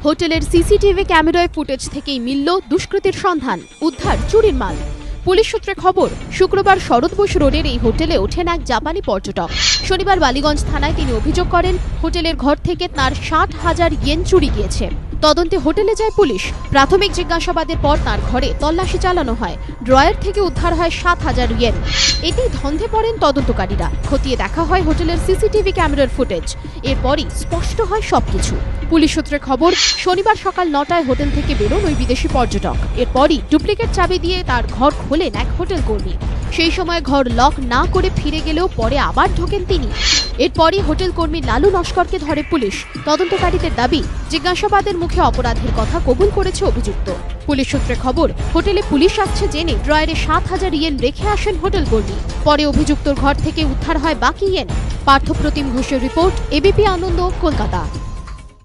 হোটেলের সিসিটিভি ক্যামেরায় ফুটেজ থেকেই মিলল দুষ্কৃতীর সন্ধান, উদ্ধার চুরির মাল। পুলিশ সূত্রে খবর, শুক্রবার শরৎ বোস রোডের এই হোটেলে ওঠেন এক জাপানি পর্যটক। শনিবার বালিগঞ্জ থানায় তিনি অভিযোগ করেন, হোটেলের ঘর থেকে তাঁর 60,000 ইয়েন চুরি গিয়েছে। তদন্তে হোটেলে যায় পুলিশ। প্রাথমিক জিজ্ঞাসাবাদের পর তাঁর ঘরে তল্লাশি চালানো হয়। ড্রয়ার থেকে উদ্ধার হয় 7,000 ইয়েন। এটি ধন্ধে পড়েন তদন্তকারীরা। খতিয়ে দেখা হয় হোটেলের সিসিটিভি ক্যামেরার ফুটেজ। এরপরই স্পষ্ট হয় সবকিছু। পুলিশ সূত্রে খবর, শনিবার সকাল 9টায় হোটেল থেকে বেরোন ওই বিদেশি পর্যটক। এরপরই ডুপ্লিকেট চাবি দিয়ে তার ঘর খোলেন এক হোটেল কর্মী। সেই সময় ঘর লক না করে ফিরে গেলেও পরে আবার ঢোকেন তিনি। এরপরই হোটেল কর্মী লালু নস্করকে ধরে পুলিশ। তদন্তকারীদের দাবি, জিজ্ঞাসাবাদের মুখে অপরাধের কথা কবুল করেছে অভিযুক্ত। পুলিশ সূত্রে খবর, হোটেলে পুলিশ আসছে জেনে ড্রয়ারে 7,000 ইয়েন রেখে আসেন হোটেল কর্মী। পরে অভিযুক্তর ঘর থেকে উদ্ধার হয় বাকি ইয়েন। পার্থপ্রতিম ঘোষের রিপোর্ট, এবিপি আনন্দ, কলকাতা।